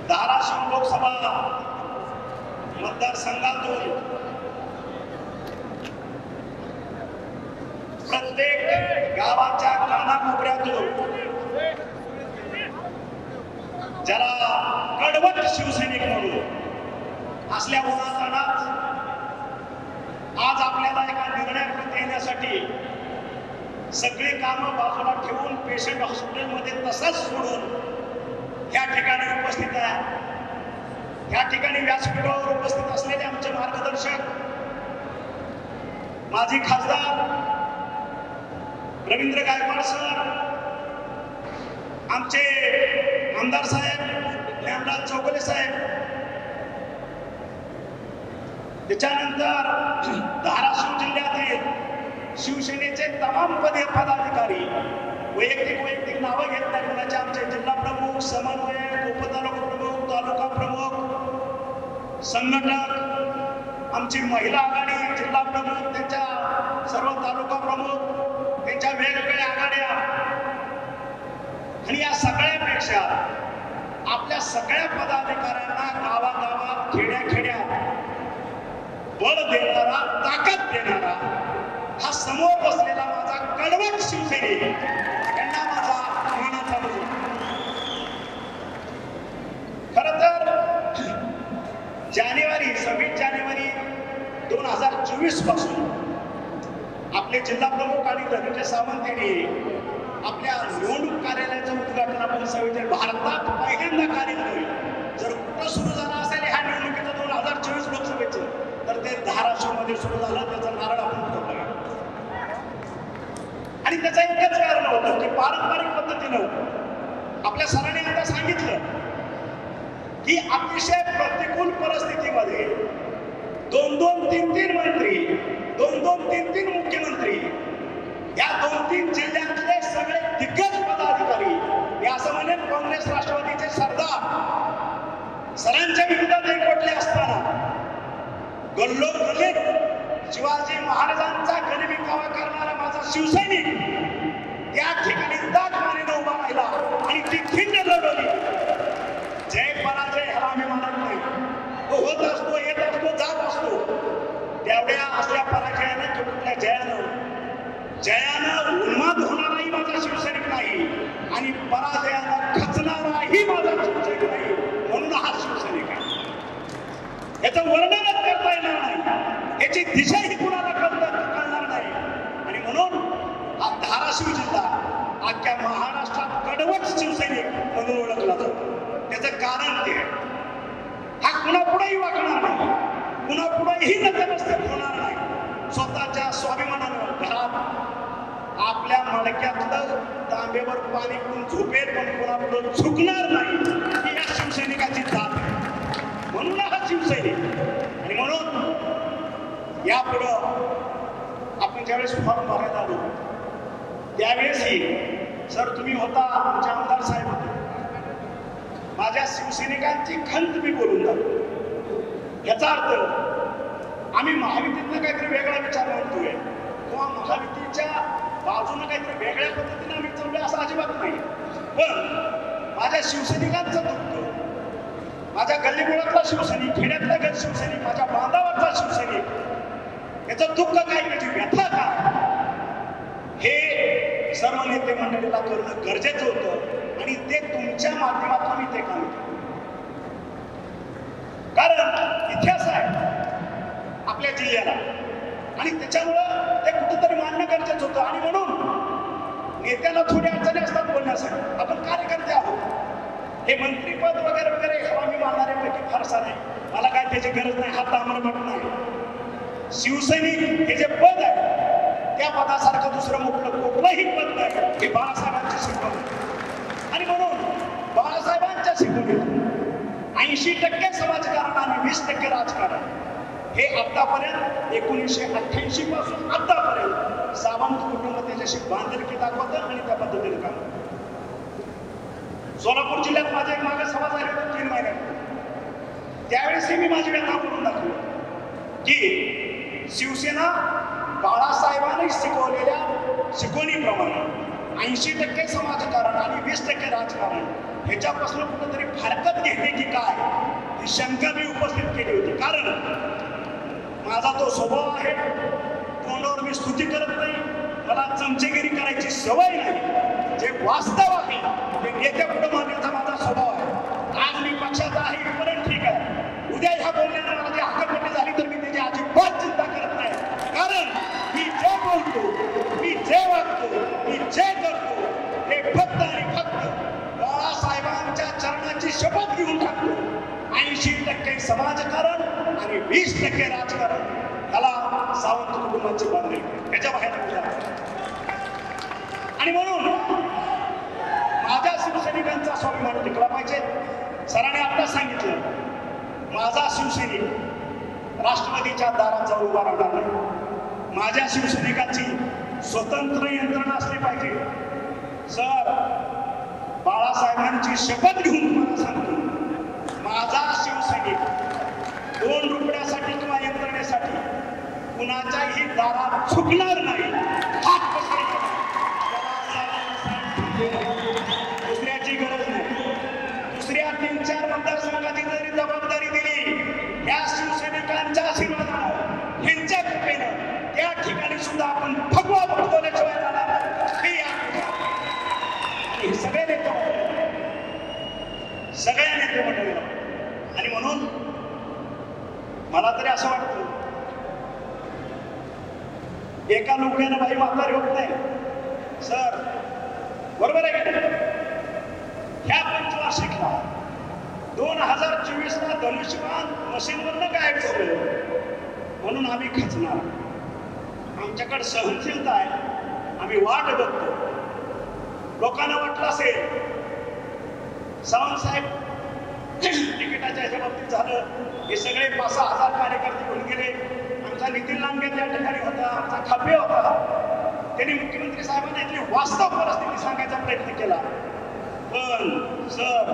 धाराशिव लोकसभा मतदारसंघातून प्रत्येक गावाच्या कानाकोपऱ्यातून ज्याला कडवट शिवसैनिक म्हणून असल्या उन्हातानात आज आपल्याला एका निर्णयाकडे येण्यासाठी सगळी कामं बाजूला ठेवून पेशंट हॉस्पिटलमध्ये तसाच सोडून या ठिकाणी उपस्थित आहे। या ठिकाणी व्यासपीठावर उपस्थित असलेले आमचे मार्गदर्शक माजी खासदार रवींद्र गायकवाड सर, आमचे आमदार साहेब ज्ञानराज चौगुले साहेब, त्याच्यानंतर धाराशिव जिल्ह्यातील शिवसेनेचे तमाम पदाधिकारी, वैयक्तिक नावं घेत नाही कोणाचे, आमचे जिल्हा प्रमुख, समन्वयक, उपतालुका प्रमुख, तालुका प्रमुख, संघटक, आमची महिला आघाडी जिल्हा प्रमुख, त्यांच्या सर्व तालुका प्रमुख, त्यांच्या वेगवेगळ्या आघाड्या, आणि या सगळ्यापेक्षा आपल्या सगळ्या पदाधिकाऱ्यांना गावागावात खेड्याखेड्यात बळ देणारा, ताकद देणारा हा समोर बसलेला माझा कडवट शिवसैनिक, यांना माझा मानाचा मुजरा। खरं तर 26 जानेवारी 2024 पासून आपले जिल्हा प्रमुख आणि धनंजय सावंत यांनी आपल्या निवडणूक कार्यालयाचं उद्घाटन आपण सविधे भारतात पहिल्यांदा कार्यक्रम होईल। जर कुठं सुरू झाला असेल ह्या निवडणुकीचं 2024 लोकसभेचं, तर ते धाराशिव मध्ये सुरू झालं। त्याचा नारळ आपण ठेवला आणि त्याचं एकच कारण होतं की पारंपरिक पद्धतीनं आपल्या सरांनी आता सांगितलं की अतिशय प्रतिकूल परिस्थितीमध्ये 2-2, 3-3 मंत्री, 2-2, 3-3 मुख्यमंत्री, या 2-3 जिल्ह्यातले सगळे दिग्गज पदाधिकारी, मी असं म्हणेन काँग्रेस राष्ट्रवादीचे सरदार सरांच्या विरोधात एकवटले असताना गल्लोगल्लीत शिवाजी महाराजांचा गनिमिकावा करणारा माझा शिवसैनिक त्या ठिकाणी दाटमानेनं उभा राहिला आणि ती खिंड लढवली। जय पराजय ह्याला आम्ही मानत नाही, तो होत असतो, येत असतो, जात असतो। त्यावेळ्या असल्या पराजयाने तो कुठल्या जयानं उन्माद होणाराही माझा शिवसैनिक नाही आणि पराजयानं खचणाराही माझा शिवसैनिक नाही, म्हणून हा शिवसैनिक आहे। याचं वर्णनच करता येणार नाही, याची दिशाही कुणाला कळणार नाही, आणि म्हणून हा धाराशिव जिल्हा अख्ख्या महाराष्ट्रात कडवट शिवसैनिक म्हणून ओळखला जातो। त्याचं कारण ते हा कुणापुढेही वागणार नाही, कुणापुढेही नतमस्तक होणार नाही। स्वतःच्या स्वाभिमानानं घरात आपल्या मडक्यातलं तांब्यावर पाणी पिऊन झोपेल, पण कुणापुढे झुकणार नाही, ही या शिवसैनिकाची जात आहे। म्हणून हा शिवसैनिक, आणि म्हणून यापुढं आपण ज्यावेळेस फॉर्म भरायला आलो त्यावेळेसही सर तुम्ही होता, आमचे आमदार साहेब होते, माझ्या शिवसैनिकांची खंत मी बोलून जातो। याचा अर्थ आम्ही महायुतीतनं काहीतरी वेगळा विचार मानतोय किंवा महायुतीच्या बाजूने काहीतरी वेगळ्या पद्धतीने आम्ही चाललोय असं अजिबात नाही, पण माझ्या शिवसैनिकांचं दुःख, माझ्या गल्लीमुळातला शिवसैनिक, खेड्यातला गट शिवसैनिक, माझ्या बांधावरचा शिवसैनिक, याचं दुःख काय, याची व्यथा काय, हे सर्व नेते मंडळीला करणं गरजेचं होतं आणि ते तुमच्या माध्यमातून मी ते काम केलं। कारण इतिहास आहे आपल्या जिल्ह्याला आणि त्याच्यामुळं ते कुठेतरी मान्य गरजेचं होतं, आणि म्हणून नेत्याला थोडी अडचणी असतात बोलण्यासाठी। आपण कार्यकर्ते आहोत, हे मंत्रीपद वगैरे वगैरे हवामी मारणाऱ्यापैकी फारसा नाही, मला काय त्याची गरज नाही, हात आमरमट नाही। शिवसैनिक हे जे पद आहे त्या पदासारखं दुसरं मोठं कुठलंही पद नाही, हे बाळासाहेबांची शिकवण, आणि म्हणून बाळासाहेबांच्या शिकवणीतून 80% समाजकारण आणि 20% राजकारण हे आतापर्यंत 1988 पासून आतापर्यंत सावंत कुटुंब त्याच्याशी बांधिलकी दाखवतं आणि त्या पद्धतीने काम करतं। सोलापूर जिल्ह्यात माझी एक मागे सभा झाली होती 3 महिन्यात, त्यावेळेसही मी माझी व्यथा करून दाखवली की शिवसेना बाळासाहेबांनी शिकवलेल्या शिकवणीप्रमाणे 80% समाजकारण आणि 20% राजकारण ह्याच्यापासून कुठेतरी फारकत घेते की काय ती शंका मी उपस्थित केली होती. कारण माझा तो स्वभाव आहे, तोंडावर मी स्तुती करत नाही, मला चमचेगिरी करायची सवय नाही. जे वास्तव आहे ते नेत्या पुढे मानण्याचा माझा स्वभाव आहे. आज मी पक्षाचा आहे इथपर्यंत ठीक आहे. उद्या ह्या बोलण्यानं मला जी हकालपट्टी झाली तर मी त्याची अजिबात चिंता करत नाही. कारण मी जे बोलतो, मी जे वागतो, मी जे करतो हे फक्त आणि फक्त बाळासाहेबांच्या चरणाची शपथ घेऊन टाकतो. 80% समाजकारण आणि 20% राजकारण, ह्याला सावंत कुटुंबाची बांधणी, त्याच्या बाहेर आणि म्हणून माझ्या शिवसैनिकांचा स्वाभिमान टिकला पाहिजे. सरांनी आता सांगितलं, माझा शिवसैनिक राष्ट्रवादीच्या दारात जाऊन उभा राहणार नाही. माझ्या शिवसैनिकांची स्वतंत्र यंत्रणा असली पाहिजे. सर, बाळासाहेबांची शपथ घेऊन तुम्हाला सांगतो, माझा शिवसैनिक 2 रुपयासाठी किंवा यंत्रणेसाठी कुणाच्याही दारात झुकणार नाही. हात पसरणार दुसऱ्याची गरज नाही. दुसऱ्या 3-4 मतदारसंघाची जरी जबाबदारी दिली, या शिवसैनिकांच्या आशीर्वादानं, ह्यांच्या कृपेनं त्या ठिकाणी सुद्धा आपण भगवा बघतोल्याशिवाय जाणार हे सगळे नेते सगळ्या नेते मंडळीला. आणि म्हणून मला तरी असं वाटतं, एका लोकांना बाई म्हातारी होत नाही. सर, बरोबर आहे का? ह्या पंचवार्षिकला 2024ला धनुष्यबाण मशीनवरनं गायब झालं म्हणून आम्ही खचणार. आमच्याकडे सहनशीलता आहे, आम्ही वाट बघतो. लोकांना वाटलं असेल सावंत साहेब तिकिटाच्या ह्याच्या बाबतीत झालं, हे सगळे 5-6 हजार कार्यकर्ते घेऊन गेले. आमचा नितीन लांडगे त्या ठिकाणी होता, आमचा खापे होता. त्यांनी मुख्यमंत्री साहेबांना इथली वास्तव परिस्थिती सांगायचा प्रयत्न केला. पण सर,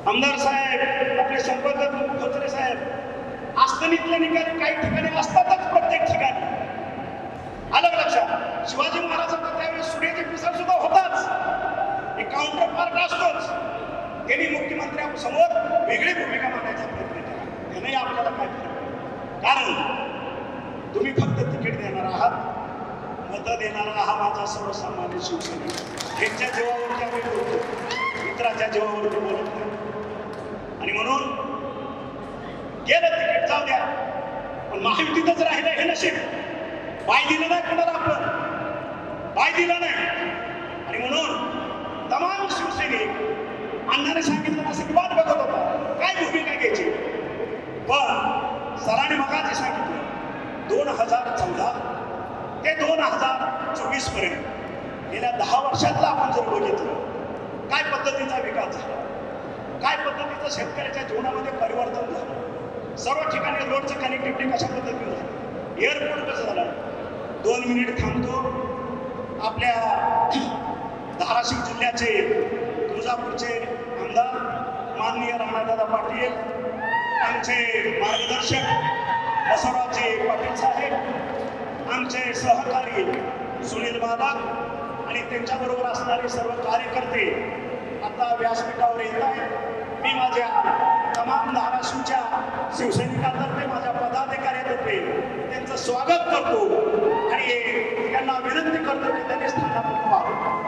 आमदार साहेब, आपले संपर्क खोचरे साहेब, आस्थनीतले निकाली काही ठिकाणी असतातच, प्रत्येक ठिकाणी आलं लक्षात. शिवाजी महाराजांचा त्यावेळेस सूर्याचे पिसर सुद्धा होताच, एक काउंटर पार्ट असतोच. त्यांनी मुख्यमंत्र्यांसमोर वेगळी भूमिका मांडण्याचा प्रयत्न केला. त्याने आपल्याला काय फरक? कारण तुम्ही फक्त तिकीट देणार आहात, मतं देणारा हा माझा सर्वसामान्य शिवसैनिक. त्यांच्या जीवावरती आम्ही बोलतो, मित्राच्या जीवावरती बोलत नाही. आणि म्हणून गेलं तिकीट, जाऊ द्या, पण महायुतीतच राहिलं हे नशीब. पाय दिलं नाही कोणाला, आपण पाय दिला नाही. आणि म्हणून तमाम शिवसैनिक अण्णाने सांगितलं तसं की वाट बघत होता, काय भूमिका घ्यायची. पण सरांनी मगाशी सांगितलं, 2014 ते 2024 पर्यंत गेल्या 10 वर्षातला आपण जर बघितलं, काय पद्धतीचा विकास झाला, काय पद्धतीचं शेतकऱ्याच्या जीवनामध्ये परिवर्तन झालं. सर्व ठिकाणी रोडचं कनेक्टिव्हिटी कशा पद्धतीने झालं, एअरपोर्ट कसं झालं. 2 मिनिट थांबतो. आपल्या धाराशिव जिल्ह्याचे तुळजापूरचे आमदार माननीय राणादादा पाटील, आमचे मार्गदर्शक बसवराजजी पाटील साहेब, आमचे सहकारी सुनील बालक आणि त्यांच्याबरोबर असणारे सर्व कार्यकर्ते आता व्यासपीठावर येत आहेत. मी माझ्या तमाम धाराशिवच्या शिवसैनिकांतर्फे, माझ्या पदाधिकाऱ्यांतर्फे त्यांचं स्वागत करतो आणि त्यांना विनंती करतो की त्यांनी स्थानापन्न व्हावं.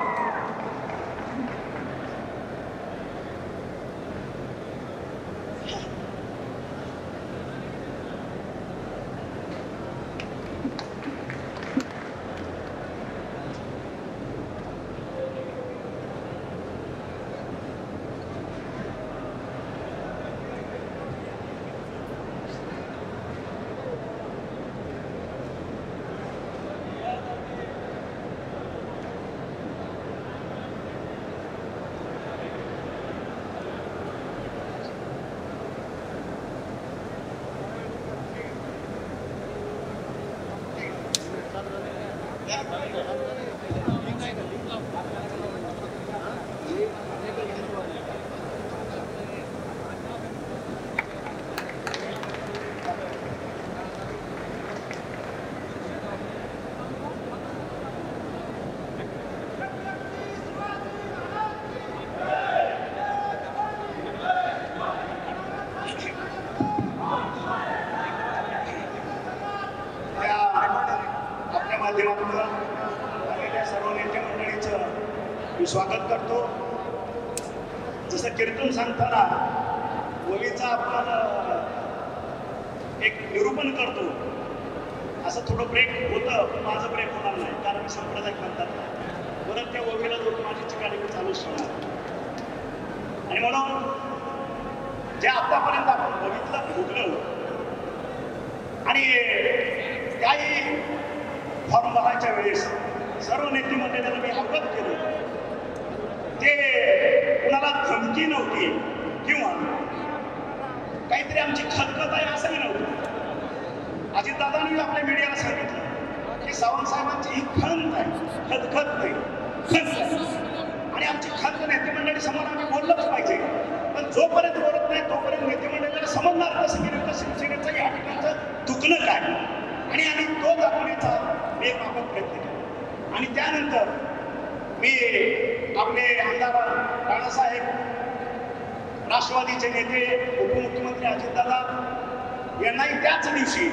मी स्वागत करतो. जसं कीर्तन सांगताना ओवीचा आपण एक निरूपण करतो, असं थोडं ब्रेक होतं, पण माझं ब्रेक होणार नाही, कारण मी संप्रदाय म्हणतात परत त्या ओवीला जोडून माझी चिकाटी मी चालूच ठेवणार. आणि म्हणून जे आतापर्यंत आपण बघितलं भोगलं आणि त्याही फॉर्म भरायच्या वेळेस सर्व नेते मंडळींना मी अवगत केलं. ते कुणाला धमकी नव्हती किंवा काहीतरी आमची खतखत आहे असंही नव्हतं. अजितदादांनी आपल्या मीडियाला सांगितलं की सावंत साहेबांची ही खंत आहे, खतखत नाही, खंत आहे. आणि आमची खंत नेते मंडळी समोर आम्ही बोललंच पाहिजे, पण जोपर्यंत बोलत नाही तोपर्यंत नेते मंडळीला समजणार कसं की नेमकं शिवसेनेचं या ठिकाणचं दुखणं काय, आणि आम्ही तो दाखवण्याचा एक आपण प्रयत्न केला. आणि त्यानंतर मी आपले आमदार राणासाहेब, राष्ट्रवादीचे नेते उपमुख्यमंत्री अजितदादा यांनाही त्याच दिवशी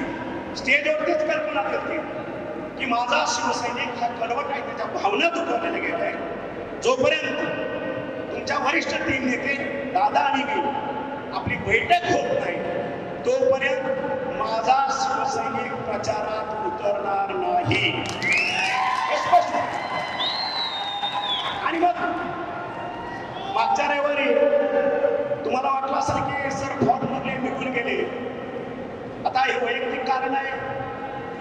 स्टेजवरतीच कल्पना करते की माझा शिवसैनिक हा कडवट आहे, त्याच्या भावना दुखवलेल्या गेल्या आहेत. जोपर्यंत तुमच्या वरिष्ठ तीन नेते दादा आणि मी आपली बैठक होत नाही तोपर्यंत माझा शिवसैनिक प्रचारात उतरणार नाही, हे स्पष्ट. आणि मग मागच्या रविवारी तुम्हाला वाटलं असेल की सर फॉर्म मधले निघून गेले. आता हे वैयक्तिक कारण आहे,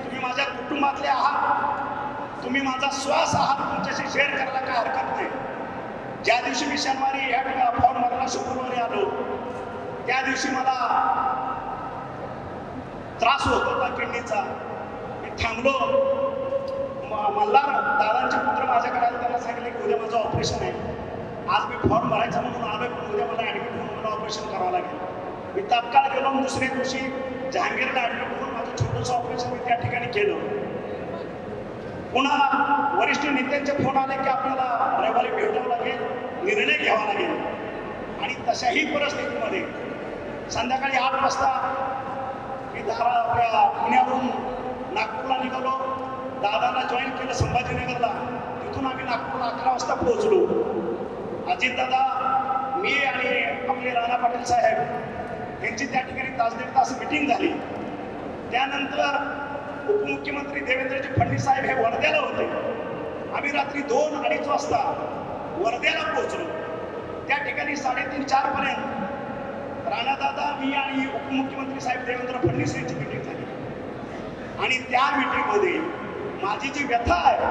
तुम्ही माझ्या कुटुंबातले आहात, तुम्ही माझा श्वास आहात, तुमच्याशी शेअर करायला काय हरकत नाही. ज्या दिवशी मी शनिवारी या फॉर्म भरायला शुक्रवारी आलो त्या दिवशी मला त्रास होत होता किडनीचा. मी थांबलो. मल्हार दादांचे पुत्र माझ्याकडे आले, त्यांना सांगितले की उद्या माझं ऑपरेशन आहे. आज मी फॉर्म भरायचा म्हणून आलोय, पण उद्या मला ॲडमिट होऊन मला ऑपरेशन करावं लागेल. मी तात्काळ गेलो. दुसऱ्या दिवशी जहांगीरला ॲडमिट होऊन माझं छोटंसं ऑपरेशन मी त्या ठिकाणी केलं. पुन्हा वरिष्ठ नेत्यांचे फोन आले की आपल्याला रविवारी भेटावं लागेल, निर्णय घ्यावा लागेल. आणि तशाही परिस्थितीमध्ये संध्याकाळी 8 वाजता मी आपल्या पुण्यावरून नागपूरला निघालो. दादाला जॉईन केलं संभाजीनगरला. तिथून आम्ही नागपूरला 11 वाजता पोहोचलो. अजितदादा, मी आणि आपले राणा पाटील साहेब यांची त्या ठिकाणी तास मिटिंग झाली. त्यानंतर उपमुख्यमंत्री देवेंद्रजी फडणवीस साहेब हे वर्ध्याला होते. आम्ही रात्री 2-2:30 वाजता वर्ध्याला पोहोचलो. त्या ठिकाणी 3:30-4 पर्यंत राणादादा, मी आणि उपमुख्यमंत्री साहेब देवेंद्र फडणवीस यांची मिटिंग झाली. आणि त्या मिटिंगमध्ये माझी जी व्यथा आहे,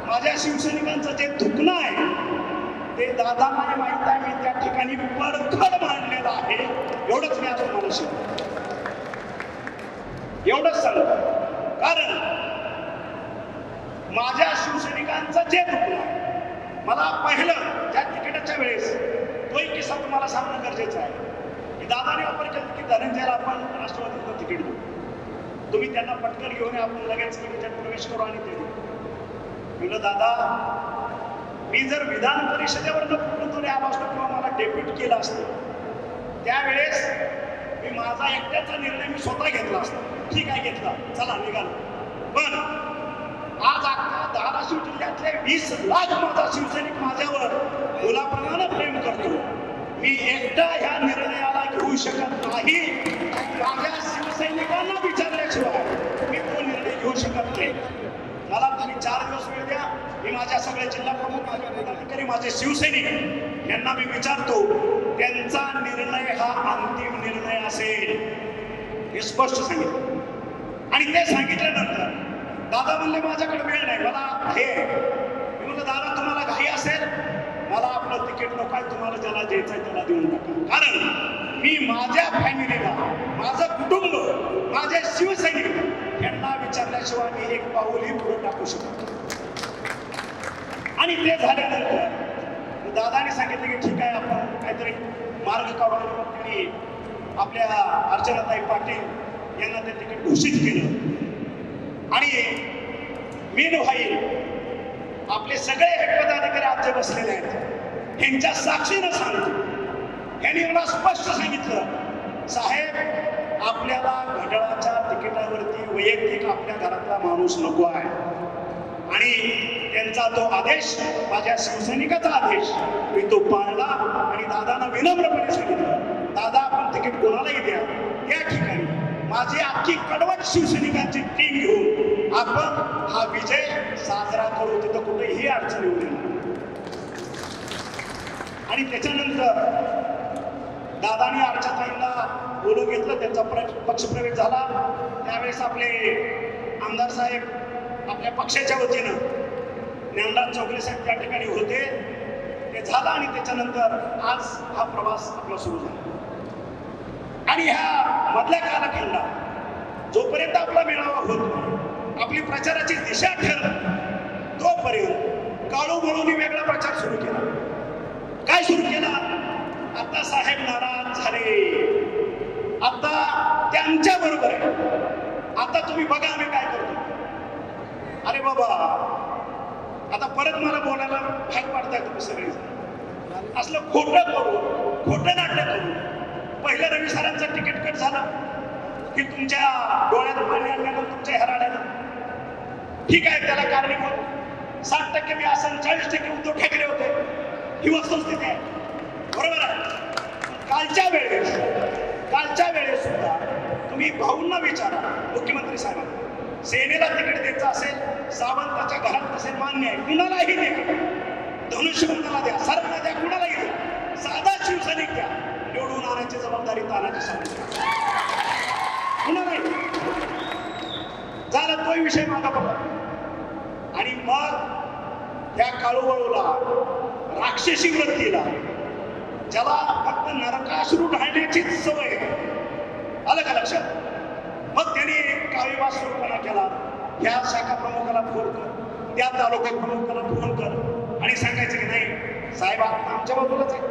माझ्या शिवसैनिकांचं जे दुखणं आहे ते दादांना माहीत आहे. मी त्या ठिकाणी परखड मांडलेलं आहे. एवढंच मी आज तुम्हाला सांगतो, एवढंच सांगतो. कारण माझ्या शिवसैनिकांचं जे दुखणं आहे, मला पहिलं त्या तिकिटाच्या वेळेस तोही किस्सा तुम्हाला सांगणं गरजेचं आहे की दादाने ऑफर केलं की धनंजयला आपण राष्ट्रवादीचं तिकीट देऊ, तुम्ही त्यांना पटकन घेऊन आपण लगेच तिकीटात प्रवेश करू आणि ते देऊ. म्हणलं दादा, मी जर विधान परिषदेवरनं कुठून तरी आलो असतो किंवा मला डेप्युट केलं असतं त्यावेळेस मी माझा एकट्याचा निर्णय मी स्वतः घेतला असता. ठीक आहे, घेतला, चला निघालो. पण आज अख्खा धाराशिव जिल्ह्यातले 20 लाख माझा शिवसैनिक माझ्यावर मुलाप्रमाणे प्रेम करतो. मी एकटा ह्या निर्णयाला घेऊ शकत नाही. माझ्या शिवसैनिकांना विचारल्याशिवाय मी तो निर्णय घेऊ शकत नाही. मला तुम्ही 4 दिवस वेळ द्या. मी माझ्या सगळे जिल्हा प्रमुख, माझे पदाधिकारी, माझे शिवसैनिक यांना मी विचारतो, त्यांचा निर्णय हा अंतिम निर्णय असेल, हे स्पष्ट सांगितलं. आणि ते सांगितल्यानंतर दादा म्हणले माझ्याकडे वेळ नाही, मला हे. मी म्हणलं दादा, तुम्हाला घाई असेल, मला आपलं तिकीट नको आहे, तुम्हाला ज्याला द्यायचं आहे त्याला देऊन टाका. कारण मी माझ्या फॅमिलीला, माझं कुटुंब, माझे शिवसैनिक यांना विचारल्याशिवाय मी एक पाऊलही पुढे टाकू शकतो. आणि ते झाल्यानंतर दादाने सांगितलं की ठीक आहे, आपण काहीतरी मार्ग काढून. त्यांनी आपल्या अर्चनाताई पाटील यांना ते तिकीट घोषित केलं. आणि मेन व्हाईल आपले सगळे पदाधिकारी आज जे बसलेले आहेत यांच्या साक्षीनं सांगतो, यांनी मला स्पष्ट सांगितलं, साहेब, आपल्याला घड्याळाच्या तिकिटावरती वैयक्तिक आपल्या घरातला माणूस नको आहे. आणि त्यांचा तो आदेश, माझ्या शिवसैनिकाचा आदेश मी तो पाळला आणि दादांना विनम्रपणे सांगितलं, दादा आपण तिकीट कोणालाही द्या, त्या ठिकाणी माझी अख्खी कडवट शिवसैनिकांची टीम घेऊन आपण हा विजय साजरा करू, तिथं कुठेही अडचण येऊ नये. आणि त्याच्यानंतर दादानी अर्चनाताईंना बोलून घेतलं, त्यांचा पक्षप्रवेश झाला. त्यावेळेस आपले आमदार साहेब आपल्या पक्षाच्या वतीनं ज्ञानराज चौगले साहेब त्या ठिकाणी होते, ते झालं. आणि त्याच्यानंतर आज हा प्रवास आपला सुरू झाला. आणि ह्या मधल्या कालखंडात जोपर्यंत आपला मेळावा होत नाही, आपली प्रचाराची दिशा ठरत, तोपर्यंत काळूबळूनी वेगळा प्रचार सुरू केला. काय सुरू केला? आता साहेब नाराज झाले, आता त्यांच्या बरोबर आहे, आता तुम्ही बघा आम्ही काय करतो. अरे बाबा, आता परत मला बोलायला भाग पाडताय तुम्ही सगळे. असलं खोटं करू, खोटं नाट्य करू. पहिलं रवी सरांचं तिकीट कट झालं की तुमच्या डोळ्यात पाणी आणल्यानं, तुमच्या हराड्यानं. ठीक आहे, त्याला कारणीभूत 60% मी असं, 40% उद्धव ठाकरे होते, ही वस्तुस्थिती आहे, बरोबर आहे. कालच्या वेळेस सुद्धा तुम्ही भाऊंना विचारा, मुख्यमंत्री साहेबांना, सेनेला तिकीट द्यायचं असेल, सावंताच्या घरात असेल, मान्य आहे, कुणालाही द्या, धनुष्यबाणाला द्या, सर्वांना द्या, कुणालाही द्या, साधा शिवसैनिक द्या, निवडून आणण्याची जबाबदारी तानाची सांगितली, कुणालाही झाला. तोही विषय मागा बघा. आणि मग या काळूवळूला, राक्षसी वृत्तीला, ज्याला फक्त नरकासुरू ढाळण्याचीच सवय, आलं का लक्षात? मग त्यांनी काळीवास सुरूपणा केला. या शाखा प्रमुखाला फोन कर, त्या तालुका प्रमुखाला फोन कर आणि सांगायचं की नाही साहेब आमच्या बाजूलाच आहे,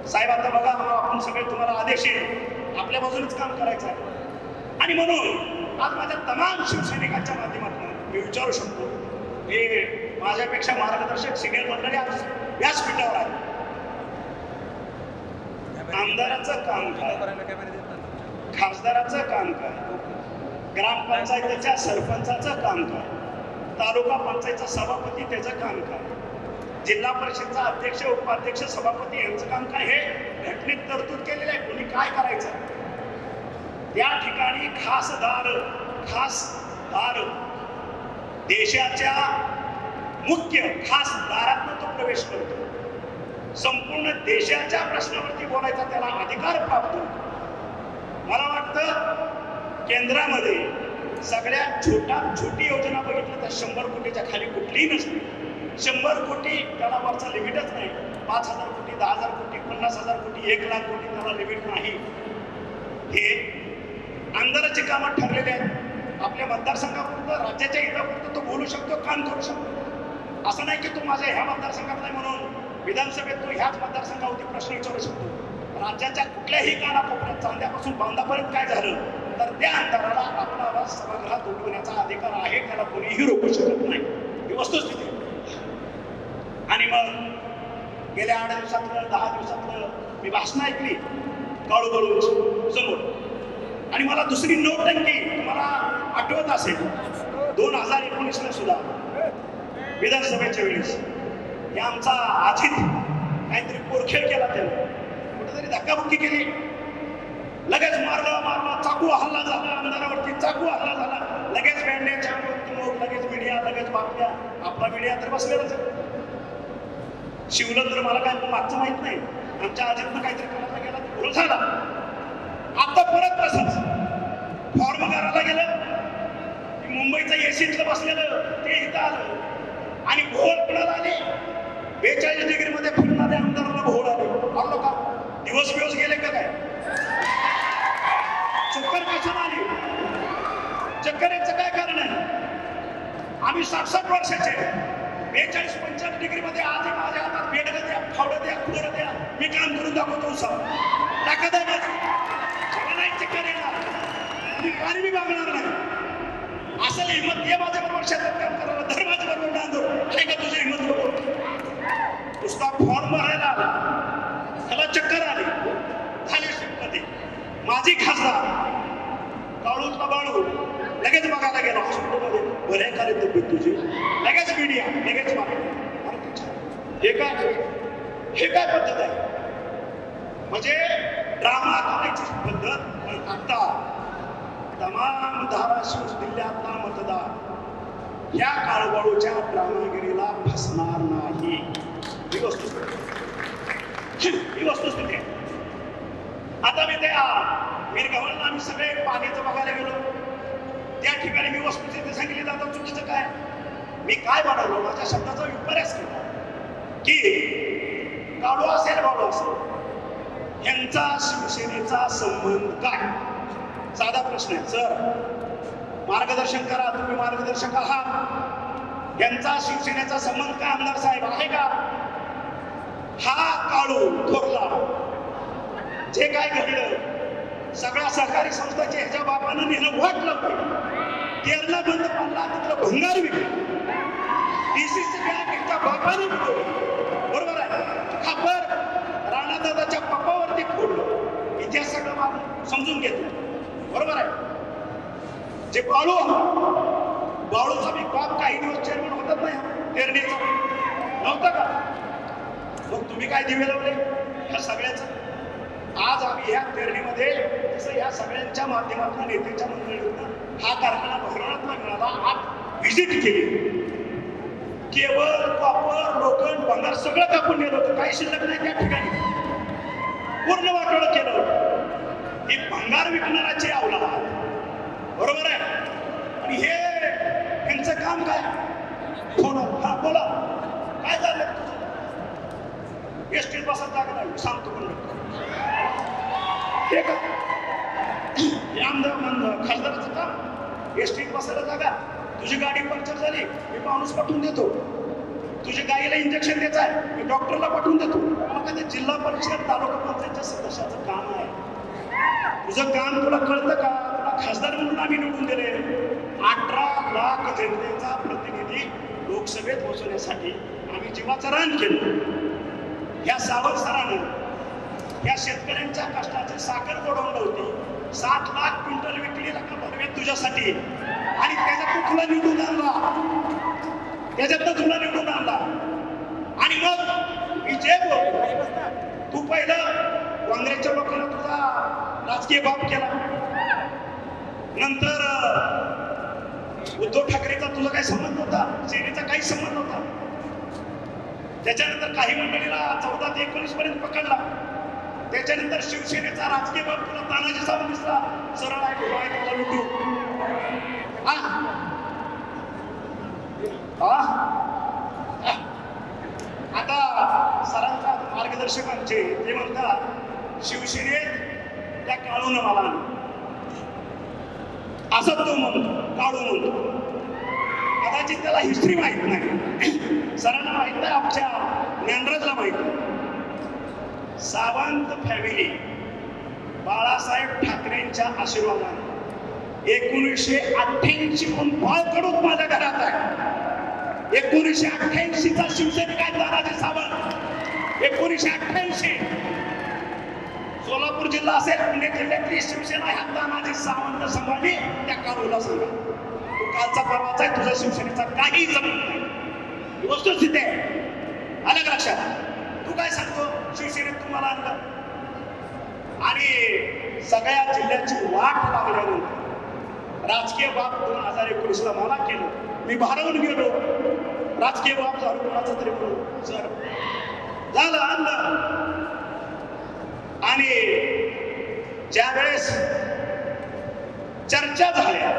साहेब आता बघा आपण सगळे तुम्हाला आदेश येईल, आपल्या बाजूनच काम करायचं आहे. आणि म्हणून आज माझ्या तमाम शिवसैनिकांच्या माध्यमातून मी विचारू शकतो, हे माझ्यापेक्षा मार्गदर्शक सिनियर मंडळी आज व्यासपीठावर आहे. आमदाराचं काम काय, खासदाराचं काम काय, ग्रामपंचायतीच्या सरपंचाचं काम काय, तालुका पंचायतचा सभापती त्याचं काम काय, जिल्हा परिषदचा अध्यक्ष, उपाध्यक्ष, सभापती यांचं काम काय, हे घटनेत तरतूद केलेलं आहे. कोणी काय करायचं त्या ठिकाणी खासदार देशाच्या मुख्य खासदारातून तो प्रवेश करतो. संपूर्ण देशाच्या प्रश्नावरती बोलायचा त्याला अधिकार प्राप्त होतो. मला वाटतं केंद्रामध्ये सगळ्यात छोटी योजना बघितलं तर 100 कोटीच्या खाली कुठलीही नसते. 100 कोटी त्याला वरचा लिमिटच नाही. 5,000 कोटी, 10,000 कोटी, 50,000 कोटी, 1 लाख कोटी त्याला लिमिट नाही. हे आमदाराची कामं ठरलेले आहेत. आपल्या मतदारसंघापुरतं, राज्याच्या हितापुरतं तो बोलू शकतो, काम करू शकतो. असं नाही की तो माझ्या ह्या मतदारसंघात नाही म्हणून विधानसभेत तो ह्याच मतदारसंघावरती प्रश्न विचारू शकतो. राज्याच्या कुठल्याही कानाकोपऱ्यात, चांद्यापासून बांधापर्यंत काय झालं तर त्या आमदाराला आपला आवाज सभागृहात उठवण्याचा अधिकार आहे, त्याला कोणीही रोखू शकत नाही. ही वस्तुस्थिती. आणि मग गेल्या 8 दिवसातलं 10 दिवसातलं मी भाषणं ऐकली काळूबळू समोर. आणि मला दुसरी नौटंकी तुम्हाला आठवत असेल 2019ला सुद्धा विधानसभेच्या वेळेस हे आमचा अजित काहीतरी पोरखेळ केला, त्याने कुठेतरी धक्काबुक्की केली, लगेच मारलं, चाकू हल्ला झाला आमदारावरती, चाकू हल्ला झाला, लगेच बँड्याच्या मग लगेच मीडिया, लगेच बातम्या. आपला मीडिया तर बसलेलाच आहे. शिवलं तर मला काय मागचं माहित नाही, आमच्या अजितनं काहीतरी करायला गेला तर भूल झाला. आता परत तसंच फॉर्म करायला गेलं, मुंबईचं एसीतलं बसलेलं ते इथं आलं आणि घोळ कुणाला आले, 42 डिग्रीमध्ये फिरणाऱ्या आमदाराला घोळ आले. आलो का दिवस गेले का काय? चक्कर कशाला आली? चक्कर याचं काय कारण आहे? आम्ही 60-60 वर्षाचे, 42-45 डिग्रीमध्ये आधी माझ्या हातात बेडगं द्या, फावडं द्या, खुडं द्या, मी काम करून दाखवतो. टाका द्या, नाही चक्कर येणार, मी पाणी बी मागणार नाही. असं हिंमत ये माझ्याबरोबर शेतात काम करायला, धर माझ्याबरोबर नांदो, आहे का तुझी हिंमत? बरोबर नुसता फॉर्म भरायला आला, त्याला चक्कर आली, झाली शिवपती. माझी खासदार काळूतला बाळू लगेच बघायला गेला हॉस्पिटलमध्ये, बऱ्या खाली तब्येत तुझी, लगेच मीडिया मीडिया लगेच मारतो. हे काय पद्धत आहे? म्हणजे ड्रामा करायची पद्धत. पण आता तमाम धाराशिव जिल्ह्यातला मतदार ह्या काळूबाळूच्या ड्रामागिरीला फसणार नाही. ही वस्तुस्थिती आहे. आता मी त्या मीरगव्हाणला आम्ही सगळे पाण्याचं बघायला गेलो. त्या ठिकाणी मी वस्तुस्थिती सांगितली. आता चुकीचं काय? मी काय बनवलं? माझ्या शब्दाचा विपर्यास केला की काळू असेल बाळू असेल यांचा शिवसेनेचा संबंध काय? साधा प्रश्न आहे. सर मार्गदर्शन करा, तुम्ही मार्गदर्शक आहात. यांचा शिवसेनेचा संबंध काय आमदार साहेब आहे का? हा काळू थोरला जे काय घडलं सगळ्या सहकारी संस्थांचे ह्याच्या बापानं नेलं वाट लावलं. तेरला बंद पडला, तिथलं भंगार विकलं. डीसीसी बँक ह्याच्या बापानं विकलं. बरोबर आहे. खापर राणादादाच्या पप्पावरती फोडलं. इतिहास सगळं मारून समजून घेतलं. बरोबर आहे. जे बाळूचा मी बाप काही दिवस चेअरमन होतात नाही तेरणीचा नव्हता का? मग तुम्ही काय दिवे लावले ह्या सगळ्याचं? आज आम्ही ह्या तेरणीमध्ये जसं ह्या सगळ्यांच्या माध्यमातून नेत्यांच्या मंडळीतून हा कारखाना बहरणातला मिळाला. आज व्हिजिट केली. केबल कॉपर लोखंड भंगार सगळं कापून नेलं होतं. काही शिल्लक नाही त्या ठिकाणी. पूर्ण वाटोळं केलं. ही भंगार विकणाराची अवलाद. बरोबर आहे. आणि हे यांचं काम काय? फोन हा बोला काय झालं तुझं? एसटीत बसायला जागा नाही सांगतो पण हे का? हे आमदार खासदाराचं काम. एसटीत बसायला जागा. तुझी गाडी पंक्चर झाली मी माणूस पाठवून देतो. तुझ्या गाडीला इंजेक्शन द्यायचं आहे मी डॉक्टरला पाठवून देतो. मग ते जिल्हा परिषद तालुका पंचायतच्या सदस्याचं काम आहे. तुझं काम तुला कळतं का? तुला खासदार म्हणून आम्ही निवडून दिले. 18 लाख जनतेचा प्रतिनिधी लोकसभेत पोहोचवण्यासाठी आम्ही जीवाचं रान केलं. या सावंत सरानं या शेतकऱ्यांच्या कष्टाची साखर गोडवलं होती. 7 लाख क्विंटल विकली भरवेत तुझ्यासाठी. आणि त्याच्यात तुला निवडून आणला. त्याच्यातनं तुला निवडून आणला. आणि मग मी जे बोलतो तू पहिलं काँग्रेसच्या लोकांना तुझा राजकीय बाप केला. नंतर उद्धव ठाकरेचा तुझा काही संबंध होता? सेनेचा काही संबंध होता? त्याच्यानंतर काही मंडळीला 14 ते 19 पर्यंत पकडला. त्याच्यानंतर शिवसेनेचा राजकीय बाप तुला तानाजी सावंत दिसला. सरळ आहे उभा आहे तुझा लुटू. आता सरांचा मार्गदर्शकांचे ते म्हणतात शिवसेनेत त्या काळून मला असं तो म्हणतो काळू म्हणतो. कदाचित त्याला हिस्ट्री माहित नाही. सरांना माहित नाही. आमच्या ज्ञानराजला माहित नाही. सावंत फॅमिली बाळासाहेब ठाकरेंच्या आशीर्वादाने 1988 पासून बाळकडून माझ्या घरात आहे. 1988चा शिवसैनिक आहे तानाजी सावंत. 1988 सोलापूर जिल्हा असेल पुणे जिल्ह्यातली शिवसेना ह्या तानाजी सावंत सांभाळली. त्या काळूला सांगा तू कालचा परवाचा आहे. तुझा शिवसेनेचा काही जमत नाही. वस्तुस्थिती आहे. आलं का लक्षात? तू काय सांगतो शिवसेनेत तुम्हाला आणलं आणि सगळ्या जिल्ह्याची वाट लागल्यानंतर राजकीय बाप 2019ला मला केलं. मी भारावून गेलो. राजकीय बाप झालो कोणाचा तरी म्हणून सर झालं आणलं. आणि ज्या वेळेस चर्चा झाल्या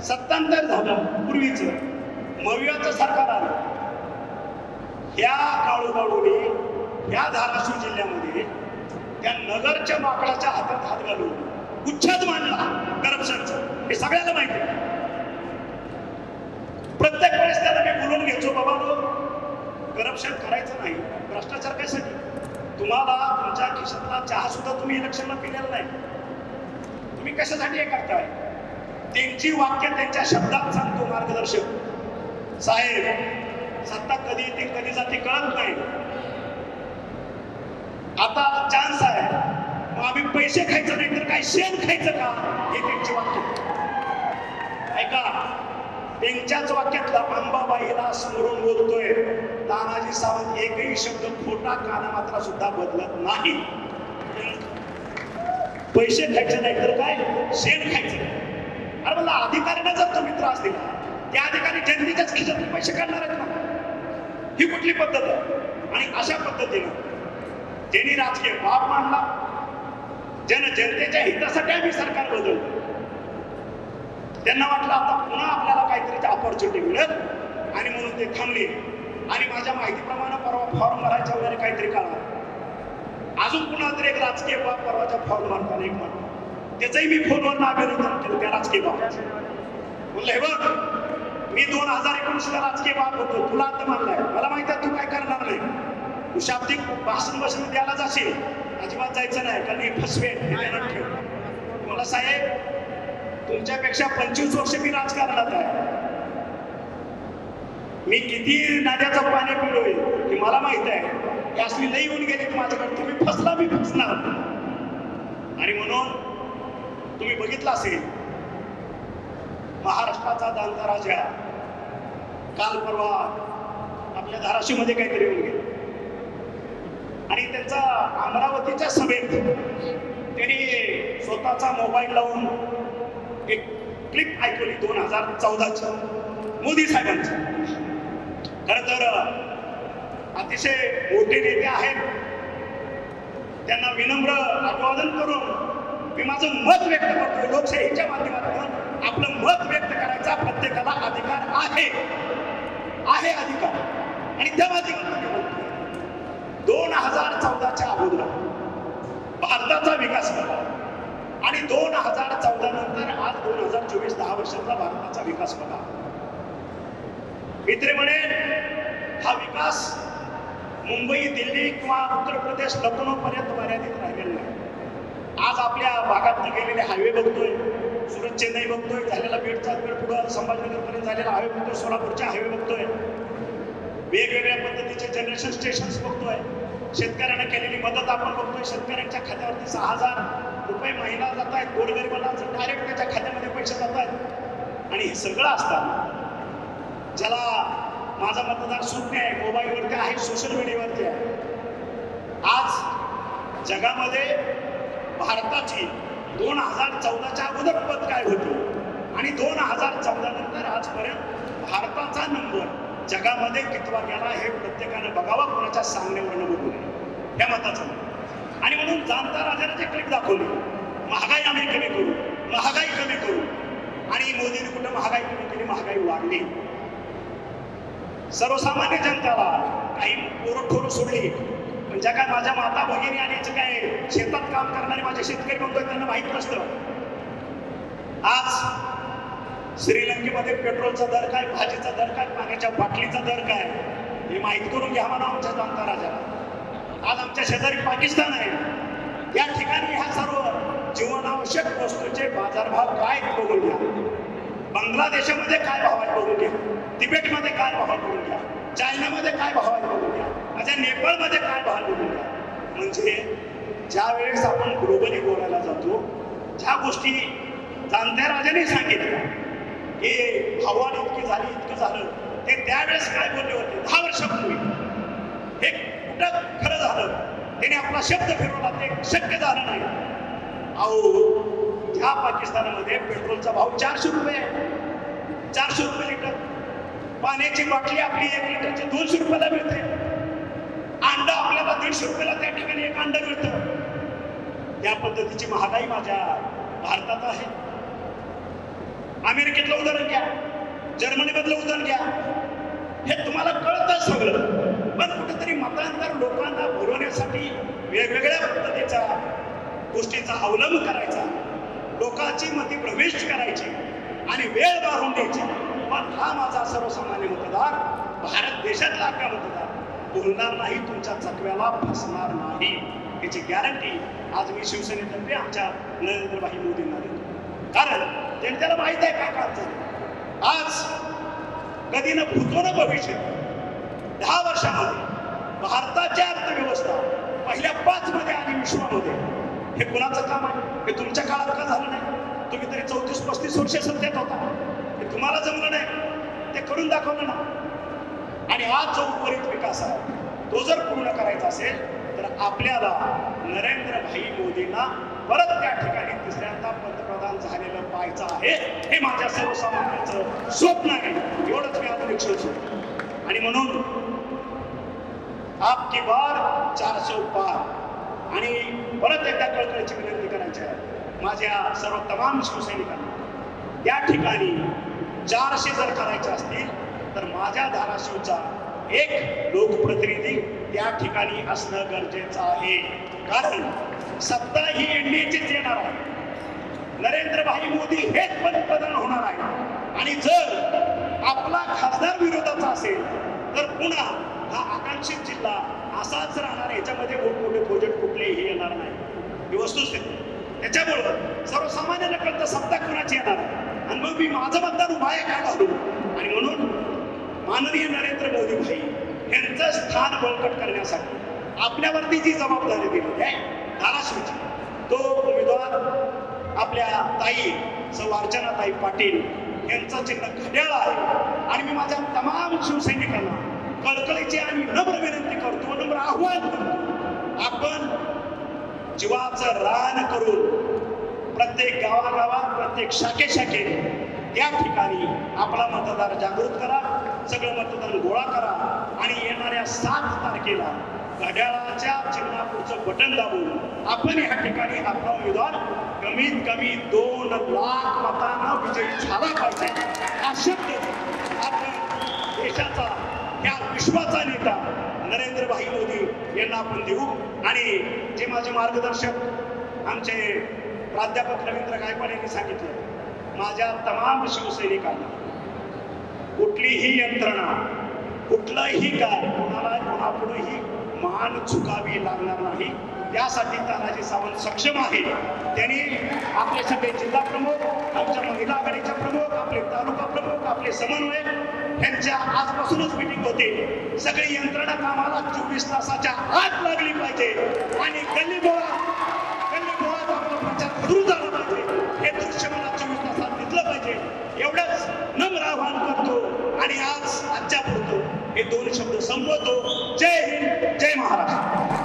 सत्तांतर झालं पूर्वीच मवियाचं सरकार आलं. ह्या काळूबाळूने या धाराशिव जिल्ह्यामध्ये त्या नगरच्या माकडाच्या हातात हात घालून उच्छेद मांडला करप्शनचा. हे सगळ्याला माहिती आहे. प्रत्येक वेळेस त्याला मी बोलून घ्यायचो बाबा करप्शन करायचं नाही. भ्रष्टाचार कशासाठी? तुम्हाला तुमच्या खिशातला चहा सुद्धा तुम्ही इलेक्शनला पिलेला नाही. तुम्ही कशासाठी हे करताय? त्यांची वाक्य त्यांच्या शब्दात सांगतो मार्गदर्शक साहेब. सत्ता कधी येते कधी जाते कळत नाही. आता चान्स आहे मग आम्ही पैसे खायचं नाही तर काय शेण खायचं का? हे त्यांचे वाक्य. ऐका त्यांच्याच वाक्यातला अंबाबाईला स्मरून बोलतोय तानाजी सावंत. एकही शब्द खोटा काना मात्रा सुद्धा बदलत नाही. पैसे खायचे नाही तर काय शेण खायचं. अरे मला अधिकाऱ्यांना जर तुम्ही त्रास दिला, त्या अधिकारी जनतेच्याच खिशातून पैसे काढणार आहेत ना? ही कुठली पद्धत आहे? आणि अशा पद्धतीनं ज्यांनी राजकीय बाप मांडला, जनतेच्या हितासाठी आम्ही सरकार बदलतो, त्यांना वाटलं आता पुन्हा आपल्याला काहीतरी ऑपॉर्च्युनिटी मिळेल आणि म्हणून ते थांबले. आणि माझ्या माहितीप्रमाणे परवा फॉर्म भरायच्या वगैरे काहीतरी काढा. अजून पुन्हा तरी एक राजकीय बाब परवाच्या फॉर्म भरताना एक म्हणतो, त्याचंही मी फोनवर अभिनंदन केलं त्या राजकीय बाबाचं. म्हणलं हे बघ, मी 2019ला राजकीय बाब होतो, तुला आता मानलाय, मला माहिती आहे तू काय करणार नाही. तू शाब्दिक भाषण द्यायला जाशील, अजिबात जायचं नाही, कारण हे फसवे ठेव. मला साहेब तुमच्यापेक्षा 25 वर्ष मी राजकारणात आहे. मी किती नाद्याचं पाणी पिलोय हे मला माहित आहे. हे असली लई येऊन गेले माझ्याकडे, तुम्ही फसला मी फसणार. आणि म्हणून तुम्ही बघितलं असेल महाराष्ट्राचा दांता राजा काल परवा आपल्या धाराशिव मध्ये काहीतरी येऊन गेले आणि त्यांचा अमरावतीच्या सभेत त्यांनी स्वतःचा मोबाईल लावून एक क्लिप ऐकवली 2014ची मोदी साहेबांची. खर तर अतिशय मोठे नेते आहेत, त्यांना विनम्र अभिवादन करून मी माझं मत व्यक्त करतो. लोकशाहीच्या माध्यमातून आपलं मत व्यक्त करायचा प्रत्येकाला अधिकार आहे अधिकार. आणि त्या माध्यमातून 2014च्या अगोदर भारताचा विकास बघा आणि 2014 नंतर आज 2024 10 वर्षाचा भारताचा विकास बघा. मित्र म्हणेन हा विकास मुंबई, दिल्ली किंवा उत्तर प्रदेश, लखनौ पर्यंत मर्यादित राहिलेला नाही. आज आपल्या भागात गेलेले हायवे बघतोय, सुरत चेन्नई बघतोय, झालेला बीडचा पुढं संभाजीनगर पर्यंत झालेला हायवे बघतोय, सोलापूरच्या हायवे बघतोय, वेगवेगळ्या पद्धतीचे जनरेशन स्टेशन्स बघतोय, शेतकऱ्यांना केलेली मदत आपण बघतोय. शेतकऱ्यांच्या खात्यावरती 6,000 रुपये महिना जात आहेत, गोरगरिबांना डायरेक्ट त्याच्या खात्यामध्ये पैसे जात आहेत. आणि हे सगळं असताना ज्याला माझा मतदार शून्य आहे, मोबाईलवरती आहे, सोशल मीडियावरती आहे, आज जगामध्ये भारताची 2014च्या अगोदर पद काय होती आणि 2014 नंतर आजपर्यंत भारताचा नंबर जगामध्ये कितवा गेला हे प्रत्येकानं बघावं, कोणाच्या सांगण्यावरनं बघू नये, या मताचं. आणि म्हणून जाणता राजाने जे क्लिप दाखवली, महागाई आम्ही कमी करू, महागाई कमी करू, आणि मोदीने कुठं महागाई कमी केली? महागाई वाढली. सर्वसामान्य जनतेला काही पोरं सोडली, पण ज्या काय माझ्या माता भगिनी आणि जे काय शेतात काम करणारे माझे शेतकरी म्हणतोय त्यांना माहीत नसतं. आज श्रीलंकेमध्ये पेट्रोलचा दर काय, भाजीचा दर काय, पाण्याच्या बाटलीचा दर काय हे माहीत करून घ्या म्हणा आमच्या जाणता राजाला. आज आमच्या शेजारी पाकिस्तान आहे, या ठिकाणी ह्या सर्व जीवनावश्यक वस्तूंचे बाजारभाव काय बघून घ्या. बांगलादेशामध्ये काय भाव आहे बघून घ्या, तिबेटमध्ये काय भाव बघून घ्या, चायनामध्ये काय भाव आहे बघून घ्या, माझ्या नेपाळमध्ये काय भाव बघून घ्या. म्हणजे ज्या वेळेस आपण ग्लोबली बोलायला जातो, ज्या गोष्टी जाणत्या राजाने सांगितल्या की हवामान इतकी झाली, इतकं झालं, ते त्यावेळेस काय बोलले होते 10 वर्षापूर्वी, हे कुठं खरं झालं, त्याने आपला शब्द फिरवला, ते शक्य झालं नाही. अहो ज्या पाकिस्तानामध्ये पेट्रोलचा भाव 400 रुपये आहे, 400 रुपये लिटर, पाण्याची बाटली आपली 1 लिटरची 200 रुपयाला मिळते, अंडा आपल्याला 150 रुपयाला त्या ठिकाणी एक अंडा मिळतं. त्या पद्धतीची महागाई माझ्या भारतात आहे. अमेरिकेतलं उदाहरण घ्या, जर्मनीमधलं उदाहरण घ्या, हे तुम्हाला कळतं सगळं. पण कुठेतरी मतांतर लोकांना बोलवण्यासाठी वेगवेगळ्या पद्धतीच्या गोष्टींचा अवलंब करायचा, लोकांची मती प्रविष्ट करायची आणि वेळ मारून द्यायची. पण हा माझा सर्वसामान्य मतदार, भारत देशातला का मतदार बोलणार नाही, तुमच्या चकव्याला फसणार नाही, याची गॅरंटी आज मी शिवसेनेतर्फे आमच्या नरेंद्रभाई मोदींना देतो. कारण जनतेला माहित आहे काय काम झालं. आज कधी न भूतो न भविष्य 10 वर्षामध्ये भारताची अर्थव्यवस्था पहिल्या 5 मध्ये आली विश्वामध्ये. हे कुणाचं काम आहे? हे तुमच्या काळात का झालं नाही? तुम्ही तरी 34-35 वर्ष सत्तेत होता, हे तुम्हाला जमलं नाही. ते करून दाखवलं ना. आणि आज जो उर्वरित विकास आहे तो जर पूर्ण करायचा असेल तर आपल्याला नरेंद्र भाई मोदींना परत त्या ठिकाणी तिसऱ्यांदा पंतप्रधान झालेलं पाहायचं आहे. हे माझ्या सर्वसामान्यांचं स्वप्न आहे. एवढंच मी आज निश्चित. आणि म्हणून आपकी बार 400 पार. आणि परत एकदा कळकळीची विनंती करायची आहे माझ्या सर्व तमाम शिवसैनिकांना, त्या ठिकाणी 400 जर करायचे असतील तर माझ्या धाराशिवचा एक लोकप्रतिनिधी त्या ठिकाणी असणं गरजेचं आहे. कारण सत्ता ही एनडीएचीच येणार आहे. नरेंद्र भाई मोदी हेच पंतप्रधान होणार आहे. आणि जर आपला खासदार विरोधाचा असेल तर पुन्हा हा आकांक्षित जिल्हा असाच राहणार. याच्यामध्ये मोठमोठे प्रोजेक्ट कुठलेही येणार नाही. ही वस्तुस्थिती. त्याच्यामुळं सर्वसामान्यांना कळतं सत्ता कुणाची येणार आहे. आणि मग मी माझं मतदान उभा आहे काय घालू. आणि म्हणून माननीय नरेंद्र मोदी भाई यांचं स्थान बळकट करण्यासाठी आपल्यावरती जी जबाबदारी दिली आहे धाराशिवची, तो उमेदवार आपल्या ताई सौ अर्चनाताई पाटील यांचं चिन्ह घड्याळ आहे. आणि मी माझ्या तमाम शिवसैनिकांना कळकळीची आणि नम्र विनंती करतो, नम्र आव्हान करतो, आपण जीवाचं रान करून प्रत्येक गावागावात प्रत्येक शाखे त्या ठिकाणी आपला मतदार जागृत करा. सगळं मतदान गोळा करा. आणि येणाऱ्या 7 तारखेला घड्याळाच्या चिन्हापुढचं बटन दाबून आपण या ठिकाणी आपला उमेदवार कमीत कमी 2 लाख मतांना विजयी झाला पाहिजे. हा शब्द आपण देशाचा या विश्वाचा नेता नरेंद्र भाई मोदी यांना आपण देऊ. आणि जे माझे मार्गदर्शक आमचे प्राध्यापक रवींद्र गायकवाड यांनी सांगितलं, माझ्या तमाम शिवसैनिकांना कुठलीही यंत्रणा कुठलंही काय कोणाला कोणापुढेही मान चुकावी लागणार नाही. त्यासाठी तानाजी सावंत सक्षम आहे. त्यांनी आपले सगळे जिल्हा प्रमुख, आमच्या महिला आघाडीच्या प्रमुख, आपले तालुका प्रमुख, आपले समन्वयक यांच्या आजपासूनच मीटिंग होते. सगळी यंत्रणा कामाला 24 तासाच्या आत लागली पाहिजे. आणि गल्लीबोळा आपला प्रचार सुरू झाला पाहिजे. हे दृश्य मला 24 तासात दिसलं पाहिजे. एवढंच नम्र आवाहन करतो. आणि आजच्या पुरतो हे 2 शब्द संपवतो. जय हिंद, जय महाराष्ट्र.